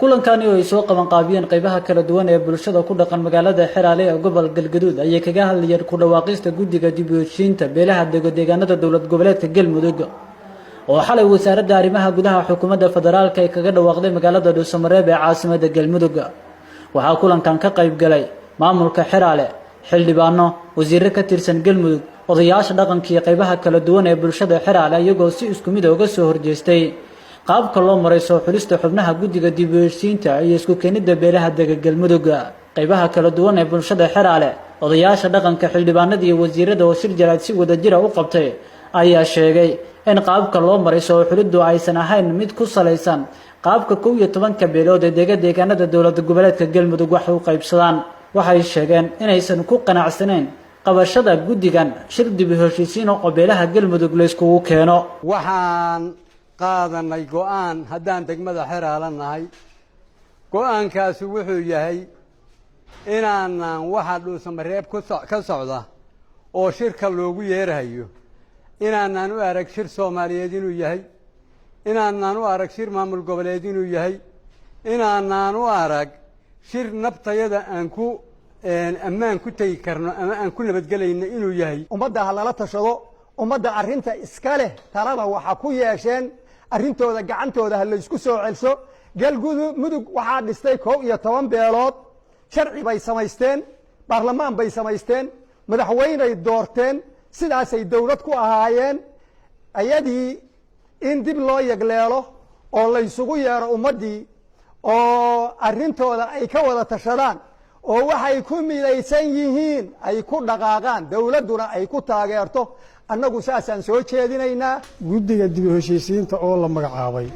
kulankani oo ay soo qaban qaabiyeen qaybaha kala duwan ee bulshada ku dhaqan magaalada Xeraale ee gobol Galgaduud ayay kaga hadlayeen ku dhawaaqista Gudiga dib u heshiisiinta beelaha deegaanada dawlad goboleedka Galmudug oo xalay wasaaradda arrimaha gudaha xukuumadda federaalka ay kaga dhawaaqday magaalada Dhuusamareeb ee caasimadda Galmudug waxaa kulankan ka qayb galay maamulka Xeraale xildhibaano wasiirro ka tirsan Galmudug odayaasha dhaqanka iyo qaybaha kala duwan ee bulshada Xeraale iyagoo si isku mid ah uga soo horjeestay qaabka loo maray soo xulista xubnaha Gudiga dib u heshiisiinta iyo isku keenida beelaha Galmudug qaybaha kala duwan ee bulshada Xeraale odayaasha dhaqanka xildhibaanada iyo wasiirrada oo shir jaraad si wada jir ah u qabtay ayaa sheegay in qaabka loo maray soo xuliddu aysan ahayn mid ku salaysan qaabka 12 beelood ee deegaanada dawlad goboleedka Galmudug wax u qaybsadaan waxay sheegeen inaysan ku qanacsaneyn qabashada Gudigan shir dib u heshiisiin oo beelaha Galmudug la isku keeno waxaan qaadanay go'aan haddaan degmada Xeraale nahay go'aankaasi wuxuu yahay inaanan waxa Dhuusamareeb ka socda oo shirka loogu yeerayo inaanan u arag shir Soomaaliyeed inuu yahay inaanan u arag shir maamul goboleed inuu yahay inaanan u arag shir nabtayada aan ku ammaan ku tagi karno ama aan ku nabadgelayno inuu yahay ummadda halala tashado ummadda arrinta iska leh talada waxa ku yeesheen arrintooda gacantooda hal isku soo celso Galmudug waxaa dhistay 12 beelood sharci bay samaysteen baarlamaan bay samaysteen madaxweyne ay doorteen sidaas ay dawlad ku ahaayeen ayadii in dib loo yagleelo oo la isugu yeero ummadii oo arrintooda ay ka wada tashadaan oo waxay ku midaysan yihiin ay ku dhaqaaqaan dawladuna ay ku taageerto annagu saasaan soo jeedinaynaa Gudiga dib u heshiisiinta oo la magacaabay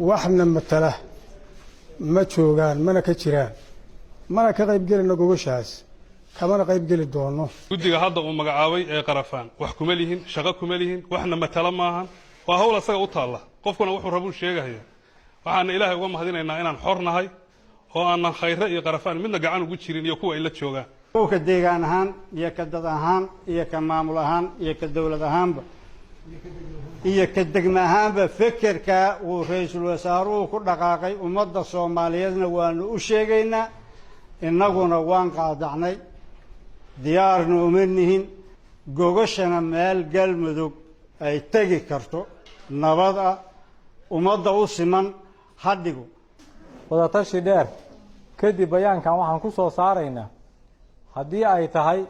waxna matala ma joogaan mana ka jiraan mana ka qayb gelina gogoshaas kamana qayb geli doono Gudiga hadda uu magacaabay ee qarafaan wax kuma lihin shaqo kuma lihin waxna matala maahan waa hawl asaga u taala qofkuna wuxuu rabuu sheegaya waxaan ilaahay uga mahadinaynaa inaan xornahay oo aanan khayr iyo qarafaan midna gacan ugu jirin iyo kuwa ay la joogaan oo ka deegaan ahaan iyo ka dad ahaan iyo ka maamul ahaan iyo ka dawlad ahaanba iyo ka degmo ahaanba fikirka uu ra'iisul wasaaruhu ku dhaqaaqay ummadda Soomaaliyeedna waanu u sheegaynaa innaguna waan qaadacnay diyaarna uma nihin gogashana meel Galmudug ay tagi karto nabad ah ummadda u siman hadhigu wadatashi dheer kadib bayaankan waxaan ku soo saaraynaa haddii ay tahay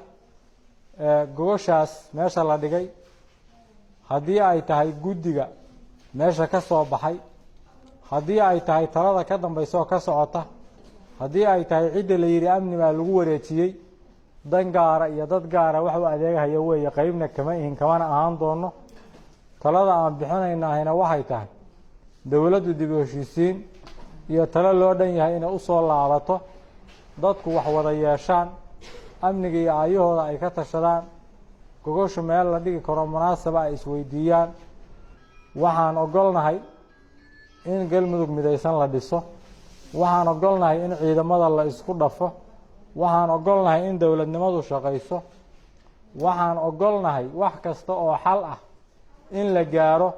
gogoshaas meesha la dhigay haddii ay tahay Gudiga meesha ka soo baxay haddii ay tahay talada ka dambayso ka socota haddii ay tahay cid la yiri amni baa lagu wareejiyay dan gaara iyo dad gaara wax u adeegaya weeye qaybna kama ihin kamana ahaan doono talada aan bixinaynaa waxay tahay dawladdu dib u heshiisiin iyo talo loo dhan yahay inay u soo laabato dadku wax wada yeeshaan amniga iyo ayahooda ay ka tashadaan gogosha meel la dhigi karo munaasaba ay isweydiiyaan waxaan ogolnahay in Galmudug midaysan la dhiso waxaan ogolnahay in ciidamada la isku dhafo waxaan ogolnahay in dawladnimadu shaqayso waxaan ogolnahay wax kasta oo xal ah in la gaaro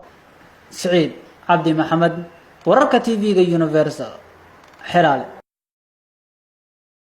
Saciid Cabdi Maxamed wararka TV-ga Universal Xeraale